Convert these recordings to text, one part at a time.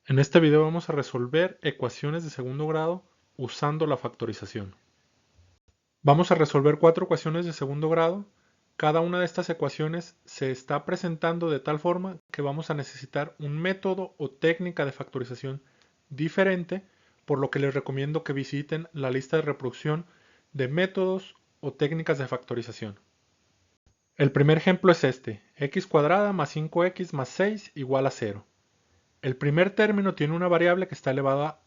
En este video vamos a resolver ecuaciones de segundo grado usando la factorización. Vamos a resolver 4 ecuaciones de segundo grado. Cada una de estas ecuaciones se está presentando de tal forma que vamos a necesitar un método o técnica de factorización diferente, por lo que les recomiendo que visiten la lista de reproducción de métodos o técnicas de factorización. El primer ejemplo es este: x cuadrada más 5x más 6 igual a 0. El primer término tiene una variable que está elevada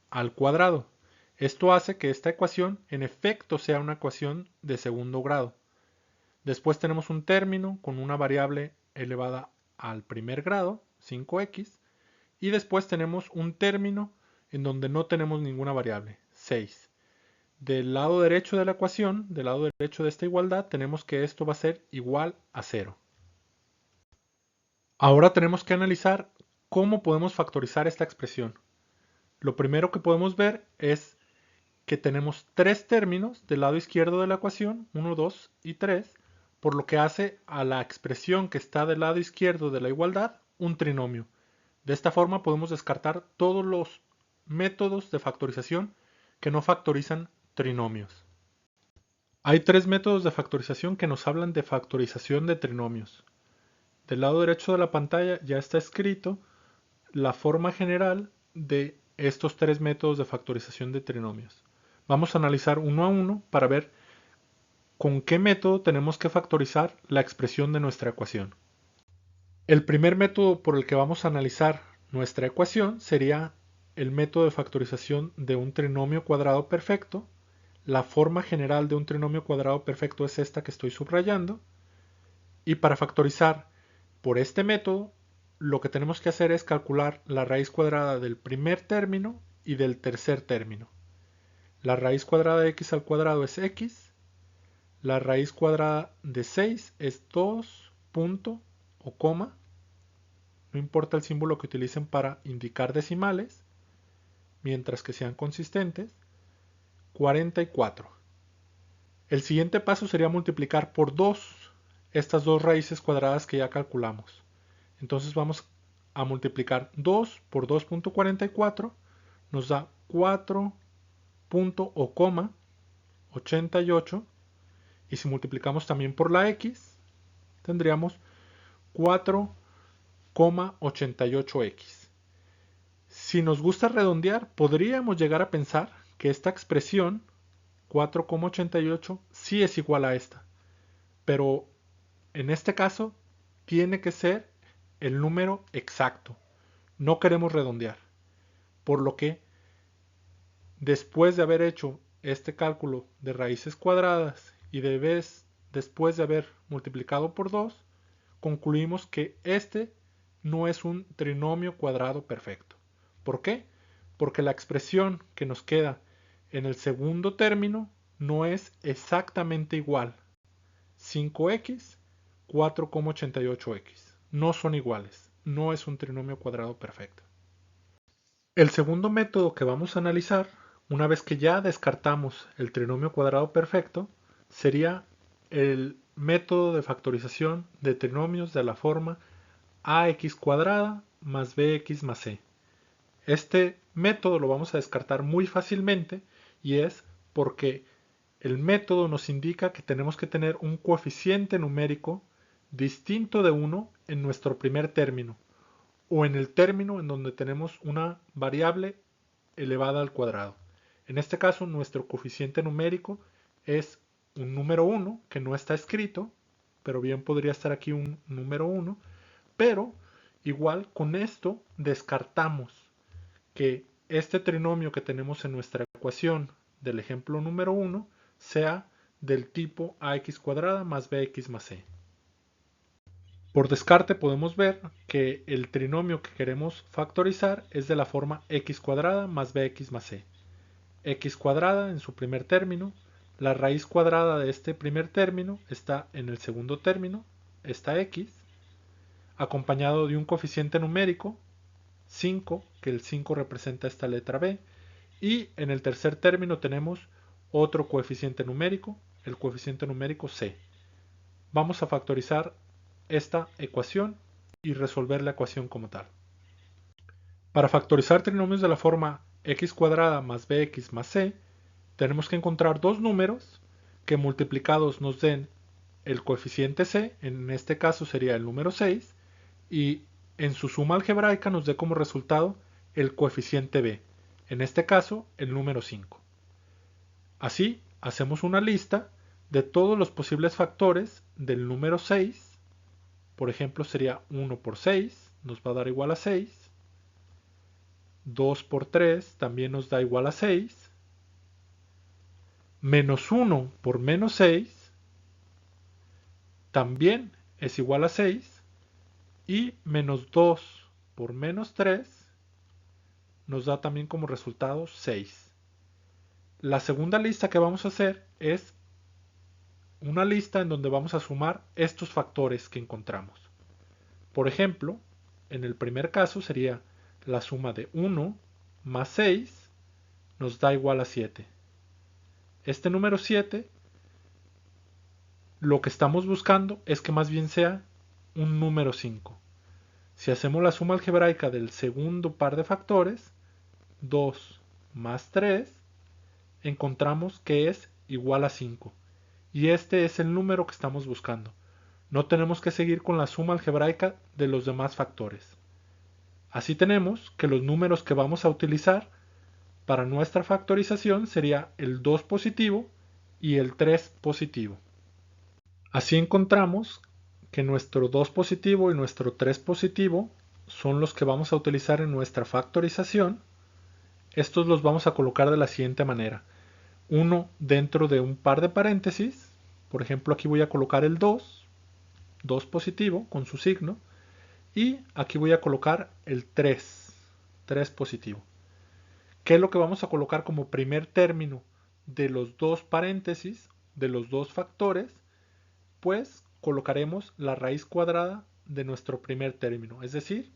al cuadrado. Esto hace que esta ecuación en efecto sea una ecuación de segundo grado. Después tenemos un término con una variable elevada al primer grado, 5x, y después tenemos un término en donde no tenemos ninguna variable, 6. Del lado derecho de la ecuación, del lado derecho de esta igualdad, tenemos que esto va a ser igual a 0. Ahora tenemos que analizar cómo podemos factorizar esta expresión. Lo primero que podemos ver es que tenemos 3 términos del lado izquierdo de la ecuación, 1, 2 y 3, por lo que hace a la expresión que está del lado izquierdo de la igualdad un trinomio. De esta forma podemos descartar todos los métodos de factorización que no factorizan trinomios. Hay 3 métodos de factorización que nos hablan de factorización de trinomios. Del lado derecho de la pantalla ya está escrito la forma general de estos 3 métodos de factorización de trinomios. Vamos a analizar uno a uno para ver con qué método tenemos que factorizar la expresión de nuestra ecuación. El primer método por el que vamos a analizar nuestra ecuación sería el método de factorización de un trinomio cuadrado perfecto. La forma general de un trinomio cuadrado perfecto es esta que estoy subrayando. Y para factorizar por este método, lo que tenemos que hacer es calcular la raíz cuadrada del primer término y del tercer término. La raíz cuadrada de x al cuadrado es x. La raíz cuadrada de 6 es 2 punto o coma. No importa el símbolo que utilicen para indicar decimales, mientras que sean consistentes. 44. El siguiente paso sería multiplicar por 2 estas dos raíces cuadradas que ya calculamos. Entonces vamos a multiplicar 2 por 2.44, nos da 4 punto o coma 88, y si multiplicamos también por la x, tendríamos 4,88x. Si nos gusta redondear, podríamos llegar a pensar que esta expresión 4,88 sí es igual a esta, pero en este caso tiene que ser el número exacto. No queremos redondear, por lo que después de haber hecho este cálculo de raíces cuadradas y después de haber multiplicado por 2, concluimos que este no es un trinomio cuadrado perfecto. ¿Por qué? Porque la expresión que nos queda en el segundo término no es exactamente igual. 5x, 4,88x. No son iguales. No es un trinomio cuadrado perfecto. El segundo método que vamos a analizar, una vez que ya descartamos el trinomio cuadrado perfecto, sería el método de factorización de trinomios de la forma ax cuadrada más bx más c. Este método lo vamos a descartar muy fácilmente, y es porque el método nos indica que tenemos que tener un coeficiente numérico distinto de 1 en nuestro primer término, o en el término en donde tenemos una variable elevada al cuadrado. En este caso, nuestro coeficiente numérico es un número 1 que no está escrito, pero bien podría estar aquí un número 1, pero igual con esto descartamos que este trinomio que tenemos en nuestra ecuación del ejemplo número 1 sea del tipo ax cuadrada más bx más c. Por descarte podemos ver que el trinomio que queremos factorizar es de la forma x cuadrada más bx más c. X cuadrada en su primer término, la raíz cuadrada de este primer término está en el segundo término, esta x, acompañado de un coeficiente numérico, 5, que el 5 representa esta letra b, y en el tercer término tenemos otro coeficiente numérico, el coeficiente numérico c. Vamos a factorizar esta ecuación y resolver la ecuación como tal. Para factorizar trinomios de la forma x cuadrada más bx más c, tenemos que encontrar dos números que multiplicados nos den el coeficiente c, en este caso sería el número 6, y en su suma algebraica nos dé como resultado el coeficiente b, en este caso el número 5. Así, hacemos una lista de todos los posibles factores del número 6. Por ejemplo, sería 1 por 6, nos va a dar igual a 6. 2 por 3 también nos da igual a 6. Menos 1 por menos 6 también es igual a 6. Y menos 2 por menos 3 nos da también como resultado 6. La segunda lista que vamos a hacer es una lista en donde vamos a sumar estos factores que encontramos. Por ejemplo, en el primer caso sería la suma de 1 más 6 nos da igual a 7. Este número 7, lo que estamos buscando es que más bien sea un número 5. Si hacemos la suma algebraica del segundo par de factores, 2 más 3, encontramos que es igual a 5. Y este es el número que estamos buscando. No tenemos que seguir con la suma algebraica de los demás factores. Así tenemos que los números que vamos a utilizar para nuestra factorización sería el 2 positivo y el 3 positivo. Así encontramos que nuestro 2 positivo y nuestro 3 positivo son los que vamos a utilizar en nuestra factorización. Estos los vamos a colocar de la siguiente manera. Uno dentro de un par de paréntesis. Por ejemplo, aquí voy a colocar el 2 positivo con su signo. Y aquí voy a colocar el 3 positivo. ¿Qué es lo que vamos a colocar como primer término de los dos paréntesis, de los dos factores? Pues colocaremos la raíz cuadrada de nuestro primer término, es decir,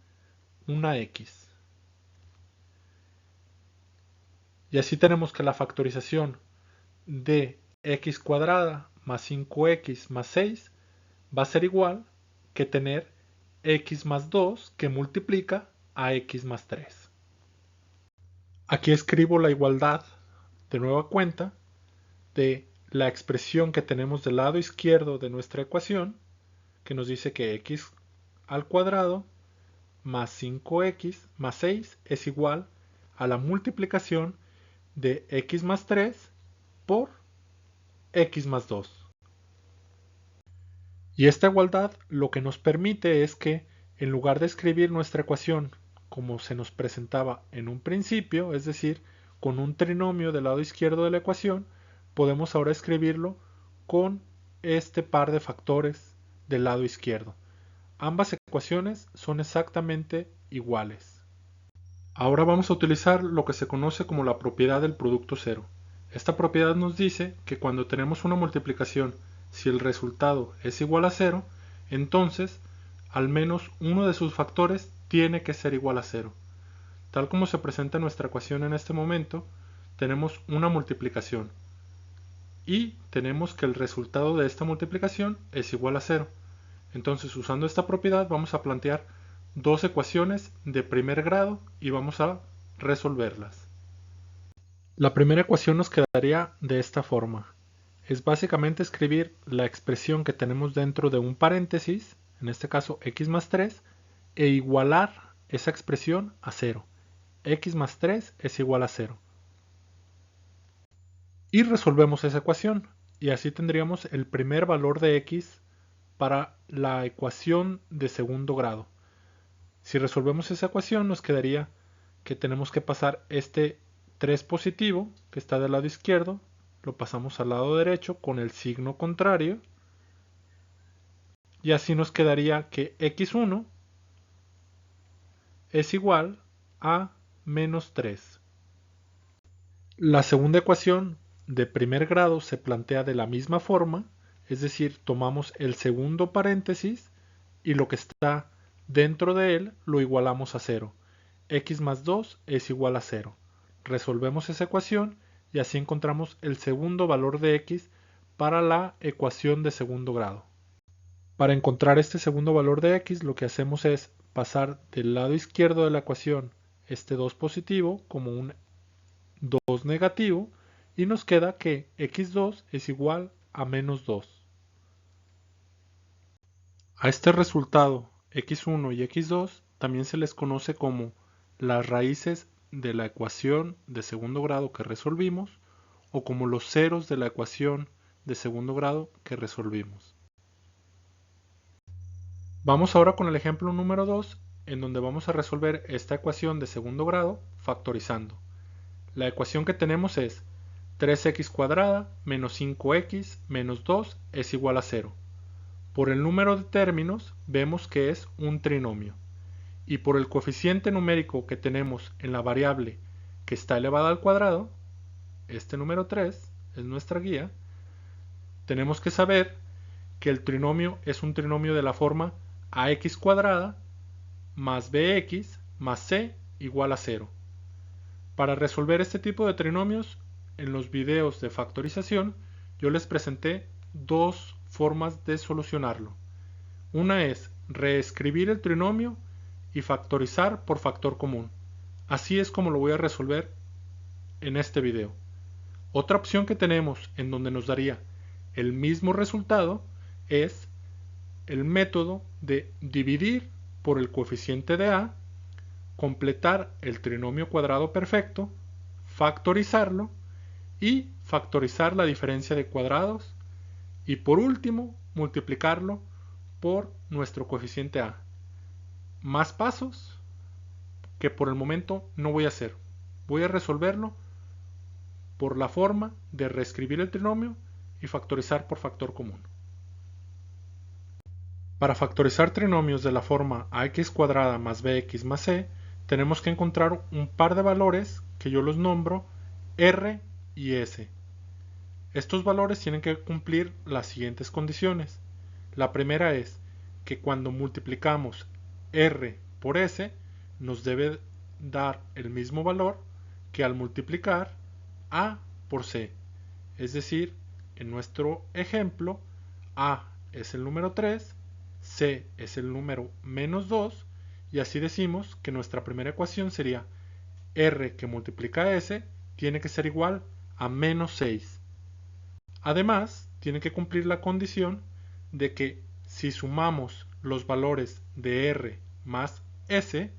una x. Y así tenemos que la factorización de x cuadrada más 5x más 6 va a ser igual que tener x más 2 que multiplica a x más 3. Aquí escribo la igualdad de nueva cuenta de la expresión que tenemos del lado izquierdo de nuestra ecuación, que nos dice que x al cuadrado más 5x más 6 es igual a la multiplicación de x más 3 por x más 2. Y esta igualdad lo que nos permite es que en lugar de escribir nuestra ecuación como se nos presentaba en un principio, es decir, con un trinomio del lado izquierdo de la ecuación, podemos ahora escribirlo con este par de factores del lado izquierdo. Ambas ecuaciones son exactamente iguales. Ahora vamos a utilizar lo que se conoce como la propiedad del producto cero. Esta propiedad nos dice que cuando tenemos una multiplicación, si el resultado es igual a 0, entonces al menos uno de sus factores tiene que ser igual a 0. Tal como se presenta nuestra ecuación en este momento, tenemos una multiplicación y tenemos que el resultado de esta multiplicación es igual a 0. Entonces, usando esta propiedad vamos a plantear dos ecuaciones de primer grado y vamos a resolverlas. La primera ecuación nos quedaría de esta forma. Es básicamente escribir la expresión que tenemos dentro de un paréntesis, en este caso x más 3, e igualar esa expresión a 0. X más 3 es igual a 0. Y resolvemos esa ecuación, y así tendríamos el primer valor de x para la ecuación de segundo grado. Si resolvemos esa ecuación nos quedaría que tenemos que pasar este 3 positivo que está del lado izquierdo, lo pasamos al lado derecho con el signo contrario y así nos quedaría que x1 es igual a menos 3. La segunda ecuación de primer grado se plantea de la misma forma, es decir, tomamos el segundo paréntesis y lo que está dentro de él lo igualamos a 0. X más 2 es igual a 0. Resolvemos esa ecuación y así encontramos el segundo valor de x para la ecuación de segundo grado. Para encontrar este segundo valor de x lo que hacemos es pasar del lado izquierdo de la ecuación este 2 positivo como un 2 negativo y nos queda que x2 es igual a menos 2. A este resultado x1 y x2 también se les conoce como las raíces de la ecuación de segundo grado que resolvimos o como los ceros de la ecuación de segundo grado que resolvimos. Vamos ahora con el ejemplo número 2, en donde vamos a resolver esta ecuación de segundo grado factorizando. La ecuación que tenemos es 3x cuadrada menos 5x menos 2 es igual a 0. Por el número de términos vemos que es un trinomio. Y por el coeficiente numérico que tenemos en la variable que está elevada al cuadrado, este número 3 es nuestra guía, tenemos que saber que el trinomio es un trinomio de la forma ax cuadrada más bx más c igual a 0. Para resolver este tipo de trinomios, en los videos de factorización, yo les presenté dos formas de solucionarlo. Una es reescribir el trinomio y factorizar por factor común. Así es como lo voy a resolver en este video. Otra opción que tenemos en donde nos daría el mismo resultado es el método de dividir por el coeficiente de a, completar el trinomio cuadrado perfecto, factorizarlo y factorizar la diferencia de cuadrados y por último multiplicarlo por nuestro coeficiente a. Más pasos que por el momento no voy a hacer. Voy a resolverlo por la forma de reescribir el trinomio y factorizar por factor común. Para factorizar trinomios de la forma ax cuadrada más bx más c, tenemos que encontrar un par de valores que yo los nombro r y s. Estos valores tienen que cumplir las siguientes condiciones. La primera es que cuando multiplicamos r por s, nos debe dar el mismo valor que al multiplicar a por c. Es decir, en nuestro ejemplo, a es el número 3, c es el número menos 2, y así decimos que nuestra primera ecuación sería r que multiplica s tiene que ser igual a menos 6. Además, tiene que cumplir la condición de que si sumamos los valores de r más s,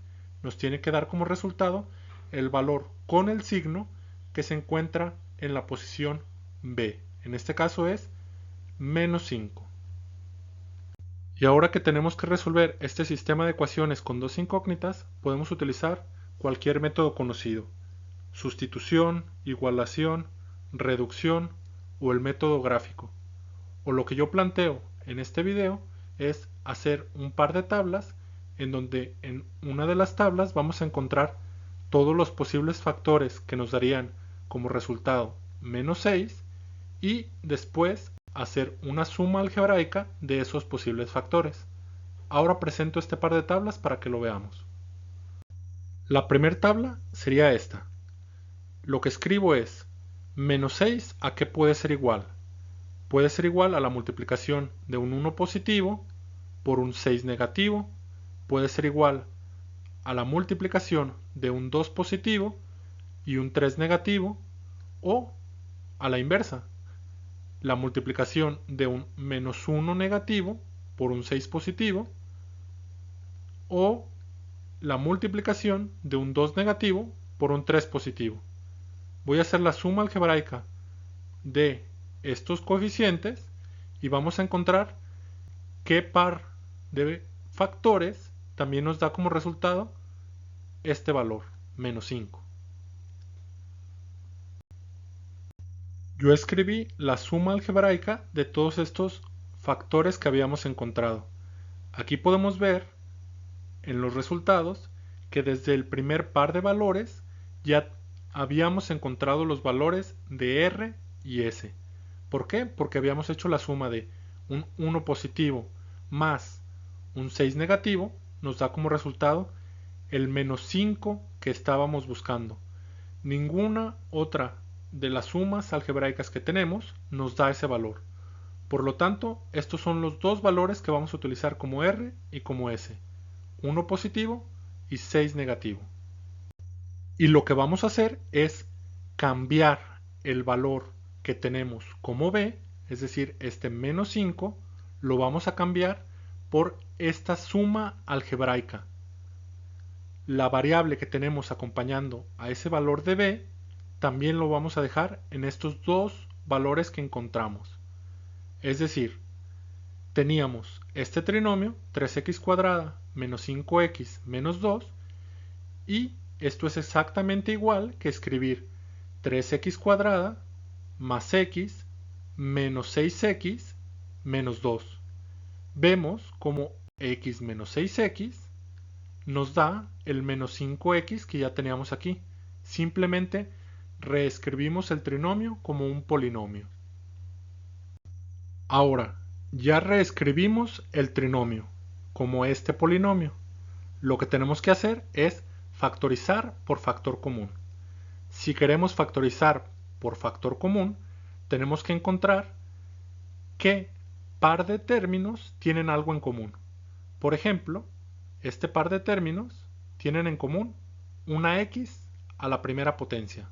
nos tiene que dar como resultado el valor con el signo que se encuentra en la posición b. En este caso es menos 5. Y ahora que tenemos que resolver este sistema de ecuaciones con dos incógnitas, podemos utilizar cualquier método conocido: sustitución, igualación, reducción o el método gráfico. O lo que yo planteo en este video es hacer un par de tablas en donde en una de las tablas vamos a encontrar todos los posibles factores que nos darían como resultado menos 6 y después hacer una suma algebraica de esos posibles factores. Ahora presento este par de tablas para que lo veamos. La primera tabla sería esta. Lo que escribo es menos 6 a qué puede ser igual. Puede ser igual a la multiplicación de un 1 positivo por un 6 negativo. Puede ser igual a la multiplicación de un 2 positivo y un 3 negativo, o a la inversa, la multiplicación de un menos 1 negativo por un 6 positivo, o la multiplicación de un 2 negativo por un 3 positivo. Voy a hacer la suma algebraica de estos coeficientes y vamos a encontrar qué par de factores también nos da como resultado este valor, menos 5. Yo escribí la suma algebraica de todos estos factores que habíamos encontrado. Aquí podemos ver en los resultados que desde el primer par de valores ya habíamos encontrado los valores de r y s. ¿Por qué? Porque habíamos hecho la suma de un 1 positivo más un 6 negativo, nos da como resultado el menos 5 que estábamos buscando. Ninguna otra de las sumas algebraicas que tenemos nos da ese valor. Por lo tanto, estos son los dos valores que vamos a utilizar como r y como s. 1 positivo y 6 negativo. Y lo que vamos a hacer es cambiar el valor que tenemos como b, es decir, este menos 5, lo vamos a cambiar por esta suma algebraica. La variable que tenemos acompañando a ese valor de b también lo vamos a dejar en estos dos valores que encontramos. Es decir, teníamos este trinomio 3x cuadrada menos 5x menos 2 y esto es exactamente igual que escribir 3x cuadrada más x menos 6x menos 2. Vemos como x menos 6x nos da el menos 5x que ya teníamos aquí. Simplemente reescribimos el trinomio como un polinomio. Ahora, ya reescribimos el trinomio como este polinomio. Lo que tenemos que hacer es factorizar por factor común. Si queremos factorizar por factor común, tenemos que encontrar qué par de términos tienen algo en común. Por ejemplo, este par de términos tienen en común una x a la primera potencia.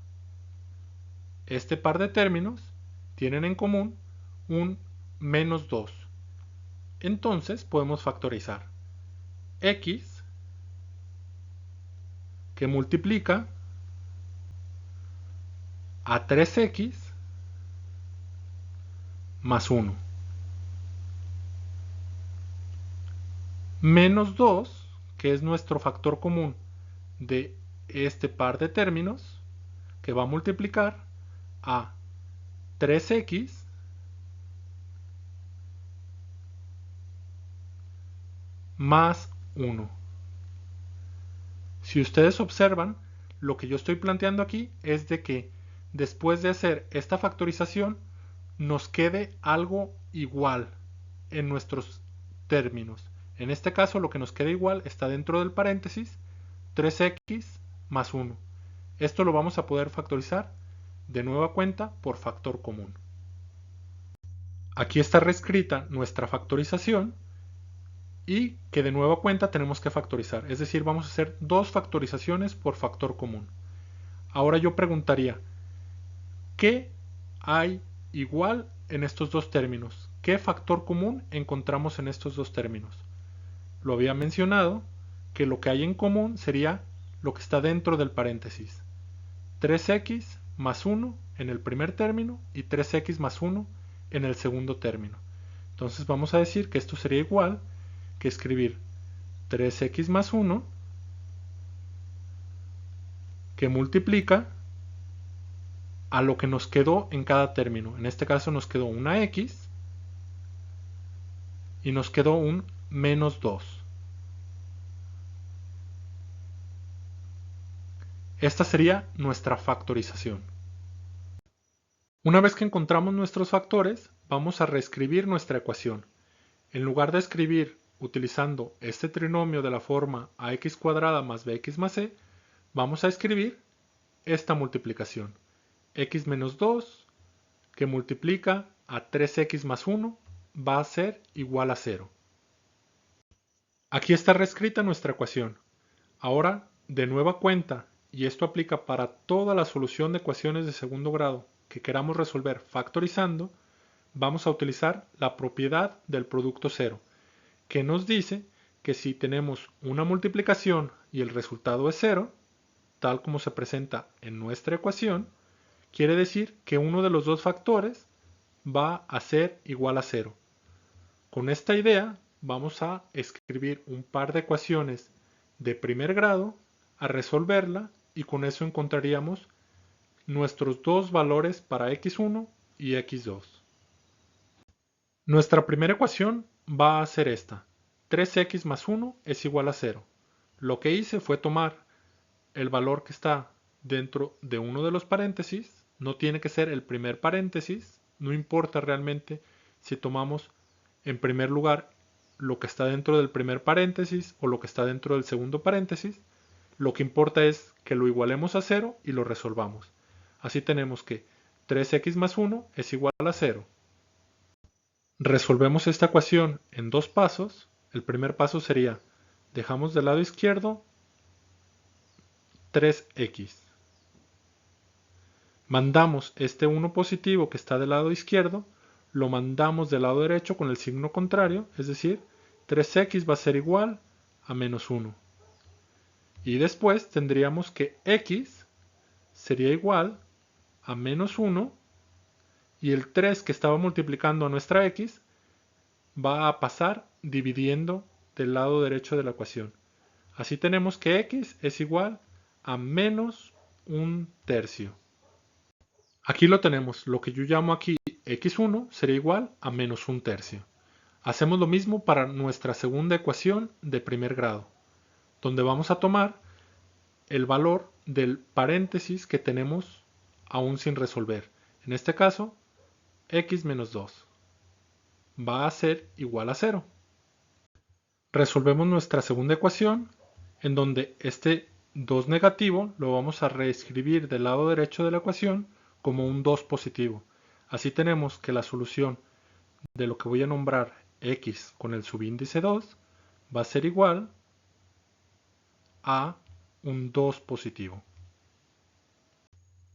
Este par de términos tienen en común un menos 2. Entonces podemos factorizar x que multiplica a 3x más 1. Menos 2, que es nuestro factor común de este par de términos, que va a multiplicar a 3x más 1. Si ustedes observan, lo que yo estoy planteando aquí es de que después de hacer esta factorización nos quede algo igual en nuestros términos. En este caso lo que nos queda igual está dentro del paréntesis 3x más 1. Esto lo vamos a poder factorizar de nueva cuenta por factor común. Aquí está reescrita nuestra factorización y que de nueva cuenta tenemos que factorizar. Es decir, vamos a hacer dos factorizaciones por factor común. Ahora yo preguntaría, ¿qué hay igual en estos dos términos? ¿Qué factor común encontramos en estos dos términos? Lo había mencionado que lo que hay en común sería lo que está dentro del paréntesis. 3x más 1 en el primer término y 3x más 1 en el segundo término. Entonces vamos a decir que esto sería igual que escribir 3x más 1 que multiplica a lo que nos quedó en cada término. En este caso nos quedó una x y nos quedó un menos 2. Esta sería nuestra factorización. Una vez que encontramos nuestros factores, vamos a reescribir nuestra ecuación. En lugar de escribir utilizando este trinomio de la forma ax cuadrada más bx más c, vamos a escribir esta multiplicación. X menos 2 que multiplica a 3x más 1 va a ser igual a 0. Aquí está reescrita nuestra ecuación. Ahora, de nueva cuenta, y esto aplica para toda la solución de ecuaciones de segundo grado que queramos resolver factorizando, vamos a utilizar la propiedad del producto cero, que nos dice que si tenemos una multiplicación y el resultado es 0, tal como se presenta en nuestra ecuación, quiere decir que uno de los dos factores va a ser igual a 0. Con esta idea vamos a escribir un par de ecuaciones de primer grado, a resolverla y con eso encontraríamos nuestros dos valores para x1 y x2. Nuestra primera ecuación va a ser esta. 3x más 1 es igual a 0. Lo que hice fue tomar el valor que está dentro de uno de los paréntesis, no tiene que ser el primer paréntesis, no importa realmente si tomamos en primer lugar lo que está dentro del primer paréntesis o lo que está dentro del segundo paréntesis, lo que importa es que lo igualemos a 0 y lo resolvamos. Así tenemos que 3x más 1 es igual a 0. Resolvemos esta ecuación en dos pasos. El primer paso sería, dejamos del lado izquierdo 3x. Mandamos este 1 positivo que está del lado izquierdo, lo mandamos del lado derecho con el signo contrario, es decir, 3x va a ser igual a menos 1. Y después tendríamos que x sería igual a menos 1 y el 3 que estaba multiplicando a nuestra x va a pasar dividiendo del lado derecho de la ecuación. Así tenemos que x es igual a menos 1/3. Aquí lo tenemos, lo que yo llamo aquí x1 sería igual a menos 1/3. Hacemos lo mismo para nuestra segunda ecuación de primer grado, donde vamos a tomar el valor del paréntesis que tenemos aún sin resolver. En este caso, x menos 2 va a ser igual a 0. Resolvemos nuestra segunda ecuación, en donde este 2 negativo lo vamos a reescribir del lado derecho de la ecuación como un 2 positivo. Así tenemos que la solución de lo que voy a nombrar x con el subíndice 2 va a ser igual a un 2 positivo.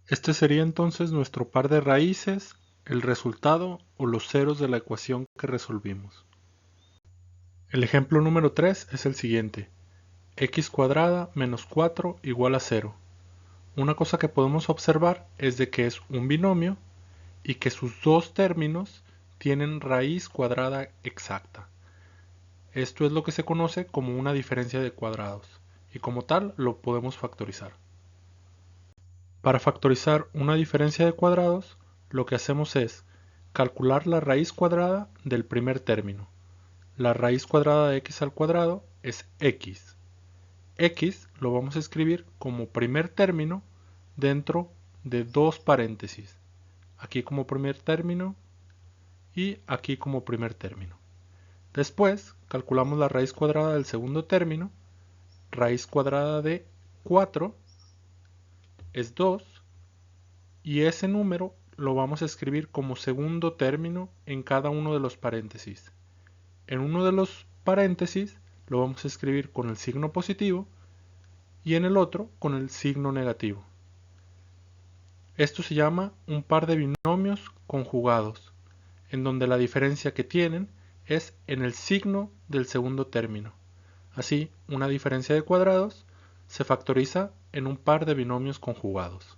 Este sería entonces nuestro par de raíces, el resultado o los ceros de la ecuación que resolvimos. El ejemplo número 3 es el siguiente. X cuadrada menos 4 igual a 0. Una cosa que podemos observar es de que es un binomio y que sus dos términos tienen raíz cuadrada exacta. Esto es lo que se conoce como una diferencia de cuadrados y como tal lo podemos factorizar. Para factorizar una diferencia de cuadrados, lo que hacemos es calcular la raíz cuadrada del primer término. La raíz cuadrada de x al cuadrado es x. X lo vamos a escribir como primer término dentro de dos paréntesis. Aquí como primer término y aquí como primer término. Después calculamos la raíz cuadrada del segundo término. Raíz cuadrada de 4 es 2 y ese número lo vamos a escribir como segundo término en cada uno de los paréntesis. En uno de los paréntesis lo vamos a escribir con el signo positivo y en el otro con el signo negativo. Esto se llama un par de binomios conjugados, en donde la diferencia que tienen es en el signo del segundo término. Así, una diferencia de cuadrados se factoriza en un par de binomios conjugados.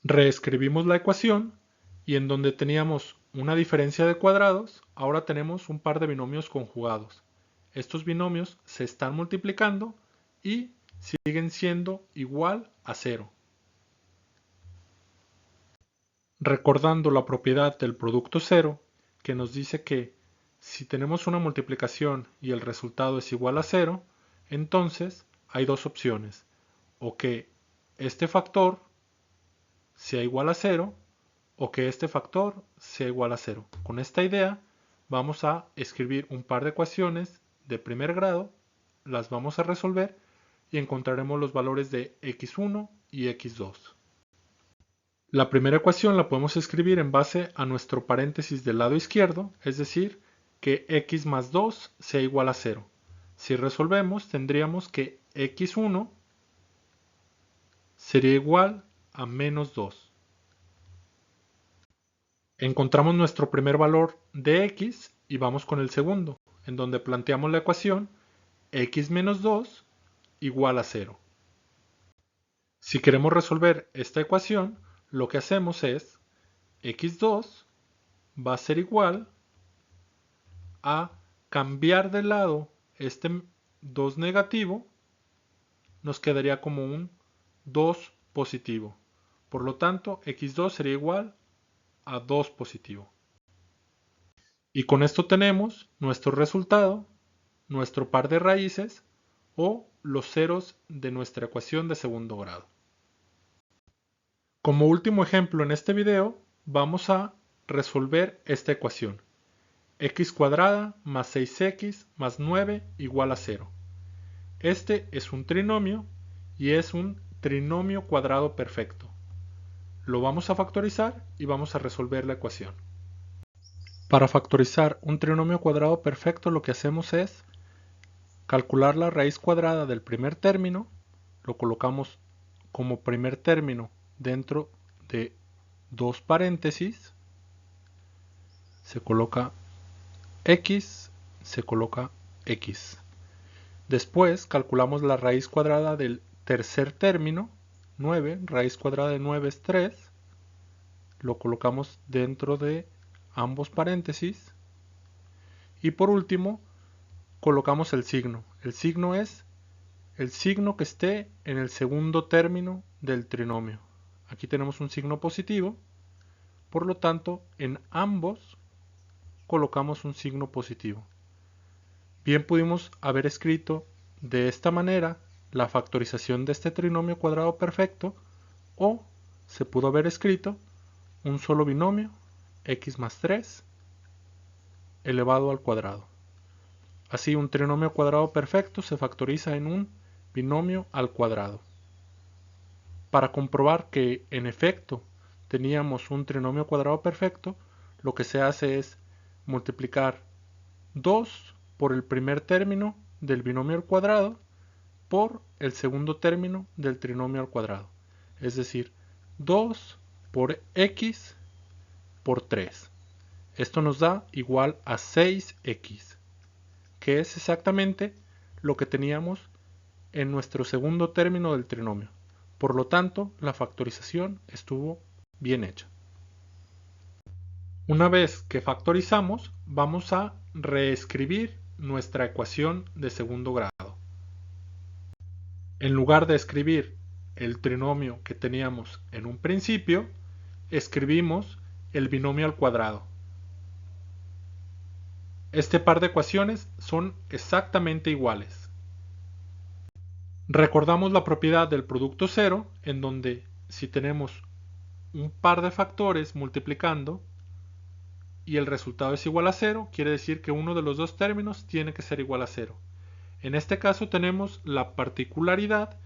Reescribimos la ecuación y en donde teníamos una diferencia de cuadrados, ahora tenemos un par de binomios conjugados. Estos binomios se están multiplicando y siguen siendo igual a 0. Recordando la propiedad del producto cero, que nos dice que si tenemos una multiplicación y el resultado es igual a 0, entonces hay dos opciones, o que este factor sea igual a 0 o que este factor sea igual a 0. Con esta idea vamos a escribir un par de ecuaciones de primer grado, las vamos a resolver y encontraremos los valores de x1 y x2. La primera ecuación la podemos escribir en base a nuestro paréntesis del lado izquierdo, es decir, que x más 2 sea igual a 0. Si resolvemos, tendríamos que x1 sería igual a menos 2. Encontramos nuestro primer valor de x y vamos con el segundo, en donde planteamos la ecuación x menos 2 igual a 0. Si queremos resolver esta ecuación, lo que hacemos es x2 va a ser igual a cambiar de lado este 2 negativo, nos quedaría como un 2 positivo. Por lo tanto, x2 sería igual a 2 positivo. Y con esto tenemos nuestro resultado, nuestro par de raíces o los ceros de nuestra ecuación de segundo grado. Como último ejemplo en este video, vamos a resolver esta ecuación. X cuadrada más 6x más 9 igual a 0. Este es un trinomio y es un trinomio cuadrado perfecto. Lo vamos a factorizar y vamos a resolver la ecuación. Para factorizar un trinomio cuadrado perfecto lo que hacemos es calcular la raíz cuadrada del primer término lo colocamos como primer término dentro de dos paréntesis, se coloca x, se coloca x. Después calculamos la raíz cuadrada del tercer término, 9, raíz cuadrada de 9 es 3, lo colocamos dentro de ambos paréntesis. Y por último, colocamos el signo. El signo es el signo que esté en el segundo término del trinomio. Aquí tenemos un signo positivo, por lo tanto, en ambos colocamos un signo positivo. Bien pudimos haber escrito de esta manera la factorización de este trinomio cuadrado perfecto, o se pudo haber escrito un solo binomio, x más 3, elevado al cuadrado. Así, un trinomio cuadrado perfecto se factoriza en un binomio al cuadrado. Para comprobar que, en efecto, teníamos un trinomio cuadrado perfecto, lo que se hace es multiplicar 2 por el primer término del binomio al cuadrado por el segundo término del trinomio al cuadrado. Es decir, 2 por x por 3. Esto nos da igual a 6x, que es exactamente lo que teníamos en nuestro segundo término del trinomio. Por lo tanto, la factorización estuvo bien hecha. Una vez que factorizamos, vamos a reescribir nuestra ecuación de segundo grado. En lugar de escribir el trinomio que teníamos en un principio, escribimos el binomio al cuadrado. Este par de ecuaciones son exactamente iguales. Recordamos la propiedad del producto cero, en donde si tenemos un par de factores multiplicando y el resultado es igual a 0, quiere decir que uno de los dos términos tiene que ser igual a 0. En este caso tenemos la particularidad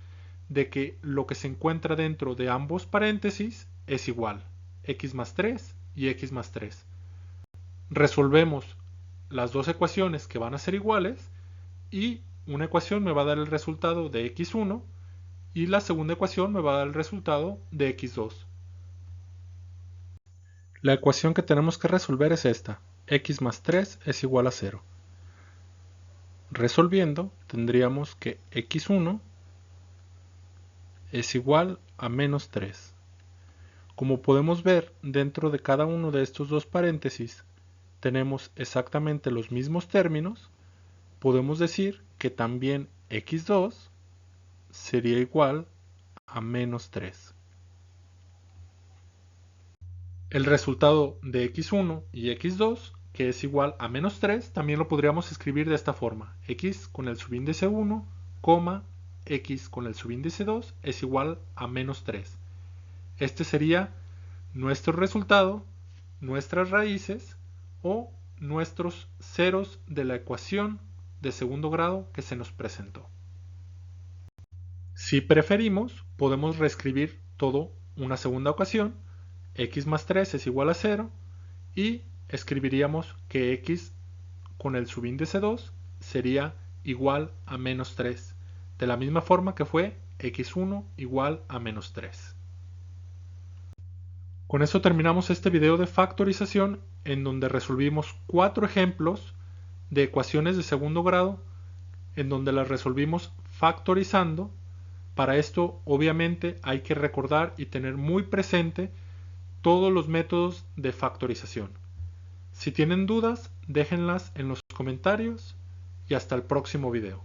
de que lo que se encuentra dentro de ambos paréntesis es igual, x más 3 y x más 3. Resolvemos las dos ecuaciones que van a ser iguales y una ecuación me va a dar el resultado de x1 y la segunda ecuación me va a dar el resultado de x2. La ecuación que tenemos que resolver es esta, x más 3 es igual a 0. Resolviendo, tendríamos que x1 es igual a menos 3. Como podemos ver, dentro de cada uno de estos dos paréntesis tenemos exactamente los mismos términos, podemos decir que también x2 sería igual a menos 3. El resultado de x1 y x2, que es igual a menos 3, también lo podríamos escribir de esta forma. X con el subíndice 1, x con el subíndice 2 es igual a menos 3. Este sería nuestro resultado, nuestras raíces o nuestros ceros de la ecuación de segundo grado que se nos presentó. Si preferimos, podemos reescribir todo una segunda ocasión. X más 3 es igual a 0 y escribiríamos que x con el subíndice 2 sería igual a menos 3, de la misma forma que fue x1 igual a menos 3. Con eso terminamos este video de factorización, en donde resolvimos 4 ejemplos de ecuaciones de segundo grado en donde las resolvimos factorizando. Para esto, obviamente, hay que recordar y tener muy presente todos los métodos de factorización. Si tienen dudas, déjenlas en los comentarios y hasta el próximo video.